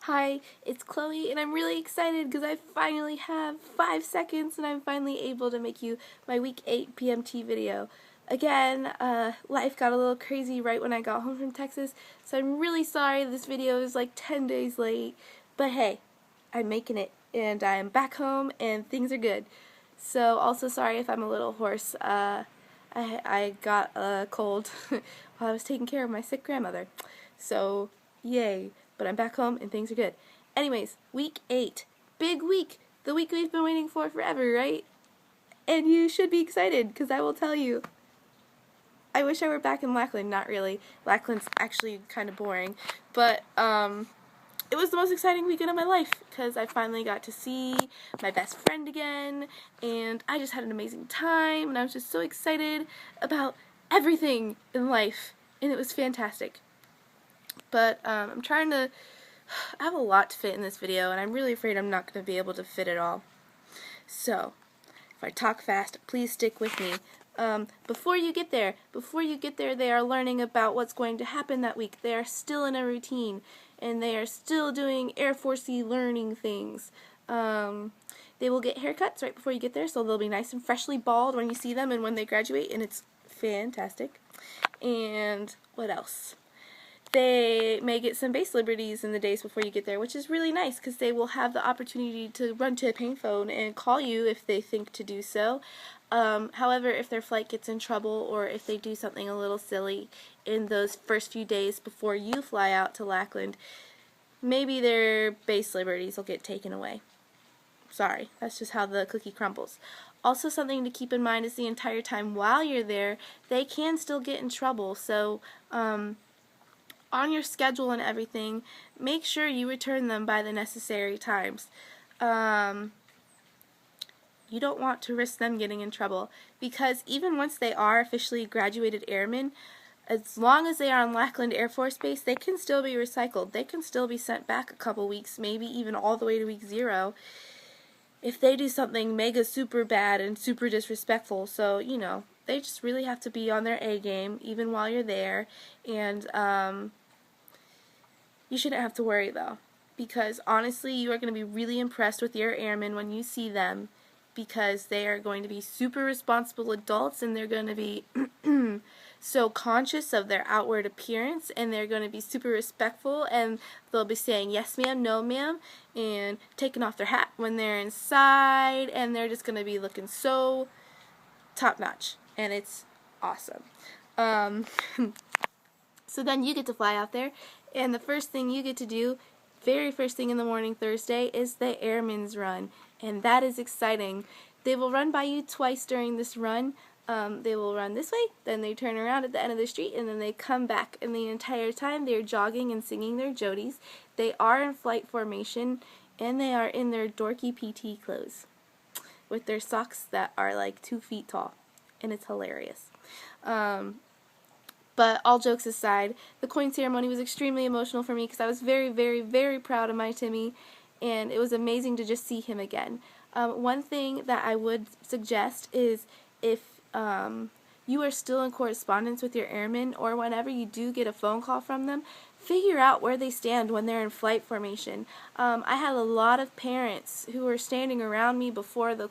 Hi, it's Chloe, and I'm really excited because I finally have 5 seconds and I'm finally able to make you my week 8 BMT video. Again, life got a little crazy right when I got home from Texas, so I'm really sorry this video is like 10 days late, but hey, I'm making it, and I'm back home and things are good. So also sorry if I'm a little hoarse. I got a cold while I was taking care of my sick grandmother. So, yay. But I'm back home and things are good. Anyways, week 8. Big week. The week we've been waiting for forever, right? And you should be excited, because I will tell you. I wish I were back in Lackland. Not really. Lackland's actually kind of boring. But, it was the most exciting weekend of my life, because I finally got to see my best friend again, and I just had an amazing time, and I was just so excited about everything in life, and it was fantastic. But I'm trying to, I have a lot to fit in this video, and I'm really afraid I'm not going to be able to fit it all. So, if I talk fast, please stick with me. Before you get there, they are learning about what's going to happen that week. They are still in a routine, and they are still doing Air Force-y learning things. They will get haircuts right before you get there, so they'll be nice and freshly bald when you see them and when they graduate, and it's fantastic. And what else? They may get some base liberties in the days before you get there, which is really nice because they will have the opportunity to run to a payphone and call you if they think to do so. However, if their flight gets in trouble or if they do something a little silly in those first few days before you fly out to Lackland, maybe their base liberties will get taken away. Sorry, that's just how the cookie crumbles. Also, something to keep in mind is the entire time while you're there, they can still get in trouble. So, on your schedule and everything, make sure you return them by the necessary times. You don't want to risk them getting in trouble, because even once they are officially graduated airmen, as long as they are on Lackland Air Force Base, they can still be recycled. They can still be sent back a couple weeks, maybe even all the way to week 0, if they do something mega super bad and super disrespectful. So, you know, they just really have to be on their A game, even while you're there, and, you shouldn't have to worry, though, because honestly, you are going to be really impressed with your airmen when you see them, because they are going to be super responsible adults, and they're going to be so conscious of their outward appearance, and they're going to be super respectful, and they'll be saying yes ma'am, no ma'am, and taking off their hat when they're inside, and they're just going to be looking so top-notch, and it's awesome. So then you get to fly out there, and the first thing you get to do, very first thing in the morning Thursday, is the Airman's Run, and that is exciting. They will run by you twice during this run. They will run this way, then they turn around at the end of the street, and then they come back, and the entire time they are jogging and singing their jodies. They are in flight formation, and they are in their dorky PT clothes, with their socks that are like 2 feet tall, and it's hilarious. But all jokes aside, the coin ceremony was extremely emotional for me because I was very, very, very proud of my Timmy, and it was amazing to just see him again. One thing that I would suggest is if you are still in correspondence with your airmen, or whenever you do get a phone call from them, figure out where they stand when they're in flight formation. I had a lot of parents who were standing around me before the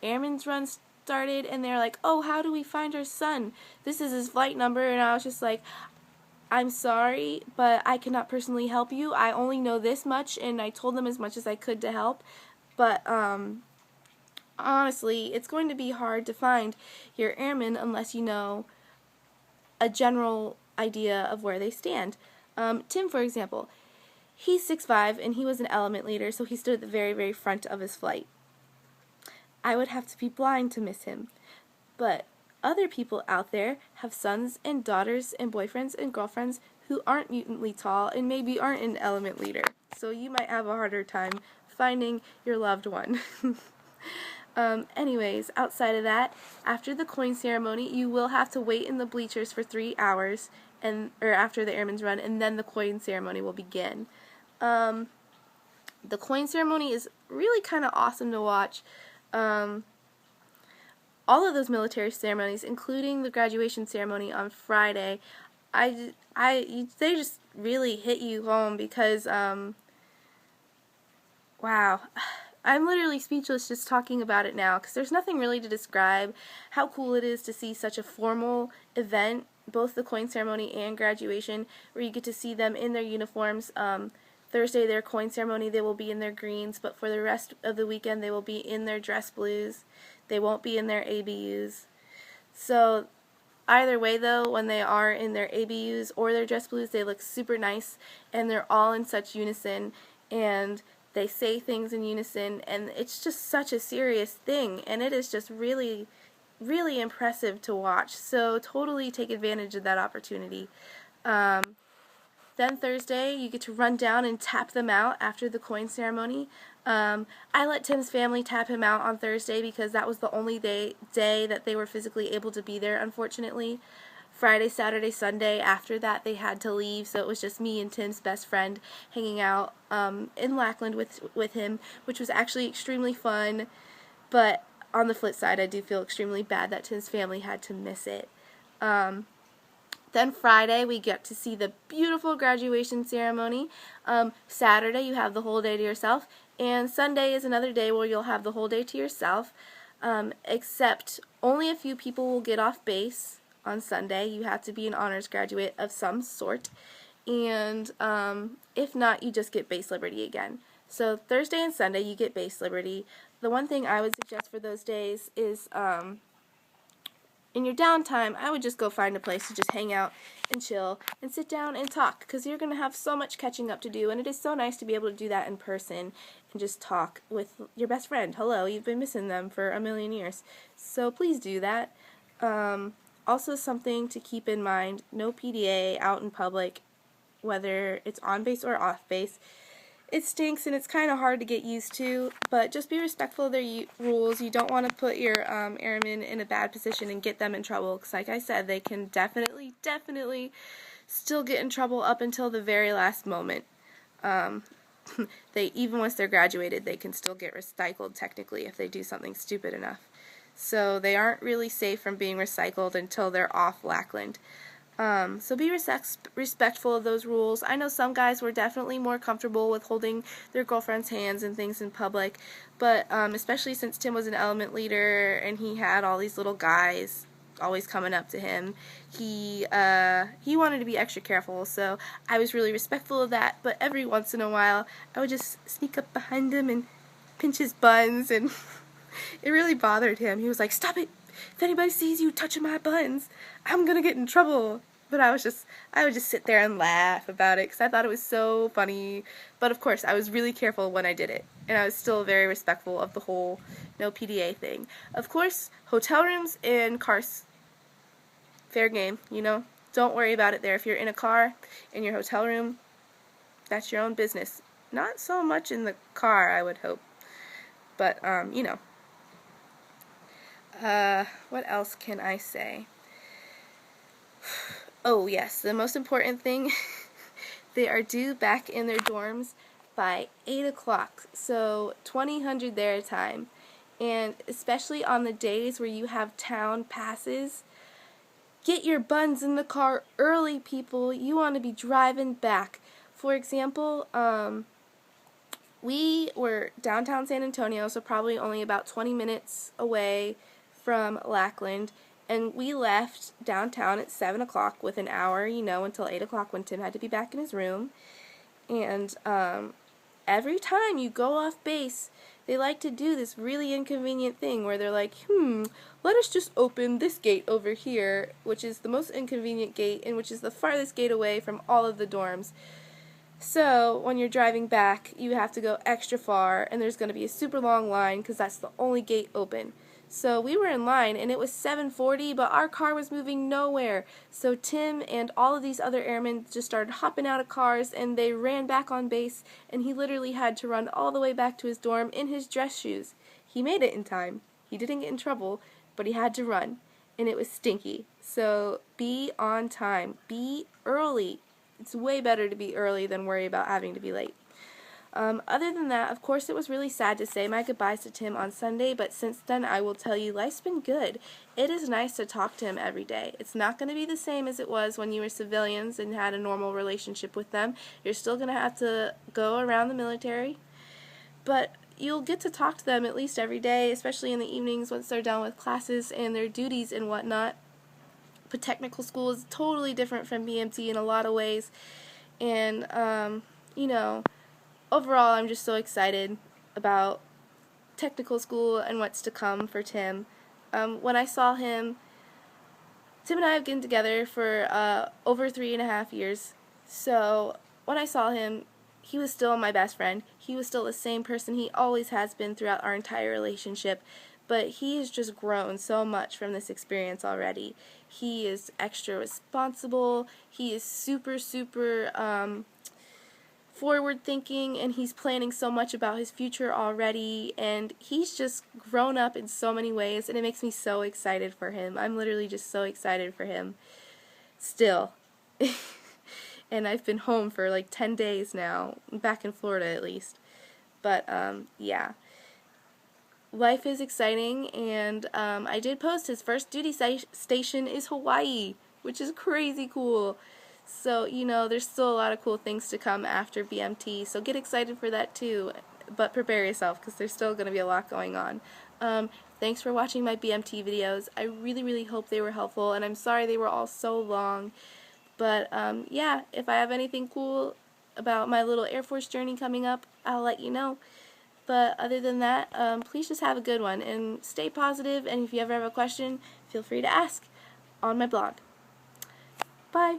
Airman's Run started, and they're like, oh, how do we find our son? This is his flight number. And I was just like, I'm sorry, but I cannot personally help you. I only know this much, and I told them as much as I could to help. But honestly, it's going to be hard to find your airmen unless you know a general idea of where they stand. Tim, for example, he's 6'5", and he was an element leader, so he stood at the very, very front of his flight. I would have to be blind to miss him. But other people out there have sons and daughters and boyfriends and girlfriends who aren't mutantly tall and maybe aren't an element leader. So you might have a harder time finding your loved one. Anyways, outside of that, after the coin ceremony, you will have to wait in the bleachers for 3 hours, or after the Airman's Run, and then the coin ceremony will begin. The coin ceremony is really kind of awesome to watch. All of those military ceremonies, including the graduation ceremony on Friday, they just really hit you home because Wow. I'm literally speechless just talking about it now, because there's nothing really to describe how cool it is to see such a formal event, both the coin ceremony and graduation, where you get to see them in their uniforms. Thursday, their coin ceremony, they will be in their greens, but for the rest of the weekend, they will be in their dress blues. They won't be in their ABUs. So either way, though, when they are in their ABUs or their dress blues, they look super nice, and they're all in such unison, and they say things in unison, and it's just such a serious thing, and it is just really, really impressive to watch. So totally take advantage of that opportunity. Then Thursday, you get to run down and tap them out after the coin ceremony. I let Tim's family tap him out on Thursday because that was the only day that they were physically able to be there, unfortunately. Friday, Saturday, Sunday, after that they had to leave, so it was just me and Tim's best friend hanging out in Lackland with him, which was actually extremely fun. But on the flip side, I do feel extremely bad that Tim's family had to miss it. Then Friday, we get to see the beautiful graduation ceremony. Saturday, you have the whole day to yourself. And Sunday is another day where you'll have the whole day to yourself, except only a few people will get off base on Sunday. You have to be an honors graduate of some sort. And if not, you just get base liberty again. So Thursday and Sunday, you get base liberty. The one thing I would suggest for those days is in your downtime, I would just go find a place to just hang out and chill and sit down and talk, because you're going to have so much catching up to do, and it is so nice to be able to do that in person and just talk with your best friend. Hello, you've been missing them for a million years. So please do that. Also, something to keep in mind, no PDA out in public, whether it's on base or off base. It stinks and it's kind of hard to get used to, but just be respectful of their rules. You don't want to put your airmen in a bad position and get them in trouble, because like I said, they can definitely still get in trouble up until the very last moment. Even once they're graduated, they can still get recycled technically if they do something stupid enough. So they aren't really safe from being recycled until they're off Lackland. So be respectful of those rules. I know some guys were definitely more comfortable with holding their girlfriend's hands and things in public, but especially since Tim was an element leader and he had all these little guys always coming up to him, he wanted to be extra careful, so I was really respectful of that. But every once in a while, I would just sneak up behind him and pinch his buns, and it really bothered him. He was like, "Stop it! If anybody sees you touching my buns, I'm gonna get in trouble." But I would just sit there and laugh about it because I thought it was so funny. But of course, I was really careful when I did it, and I was still very respectful of the whole no PDA thing. Of course, hotel rooms and cars, fair game, you know. Don't worry about it there. If you're in a car, in your hotel room, that's your own business. Not so much in the car, I would hope. But, you know. What else can I say? Oh, yes, the most important thing, they are due back in their dorms by 8 o'clock, so 2000 their time. And especially on the days where you have town passes, get your buns in the car early, people. You want to be driving back. For example, we were downtown San Antonio, so probably only about 20 minutes away from Lackland, and we left downtown at 7 o'clock with an hour, you know, until 8 o'clock when Tim had to be back in his room. And every time you go off base, they like to do this really inconvenient thing where they're like, let us just open this gate over here, which is the most inconvenient gate and which is the farthest gate away from all of the dorms. So when you're driving back, you have to go extra far, and there's going to be a super long line because that's the only gate open. So we were in line, and it was 7:40, but our car was moving nowhere. So Tim and all of these other airmen just started hopping out of cars, and they ran back on base, and he literally had to run all the way back to his dorm in his dress shoes. He made it in time. He didn't get in trouble, but he had to run, and it was stinky. So be on time. Be early. It's way better to be early than worry about having to be late. Other than that, of course, it was really sad to say my goodbyes to Tim on Sunday, but since then, I will tell you, life's been good. It is nice to talk to him every day. It's not going to be the same as it was when you were civilians and had a normal relationship with them. You're still going to have to go around the military, but you'll get to talk to them at least every day, especially in the evenings once they're done with classes and their duties and whatnot. But technical school is totally different from BMT in a lot of ways, and you know, overall I'm just so excited about technical school and what's to come for Tim. When I saw him, Tim and I have been together for over 3.5 years, so when I saw him, he was still my best friend. He was still the same person he always has been throughout our entire relationship, but he has just grown so much from this experience already. He is extra responsible, he is super forward thinking, and he's planning so much about his future already, and he's just grown up in so many ways, and it makes me so excited for him. I'm literally just so excited for him still. And I've been home for like 10 days now, back in Florida at least. But yeah, life is exciting, and I did post his first duty station is Hawaii, which is crazy cool. So, you know, there's still a lot of cool things to come after BMT, so get excited for that too, but prepare yourself because there's still going to be a lot going on. Thanks for watching my BMT videos. I really hope they were helpful, and I'm sorry they were all so long. But yeah, if I have anything cool about my little Air Force journey coming up, I'll let you know. But other than that, please just have a good one and stay positive, and if you ever have a question, feel free to ask on my blog. Bye!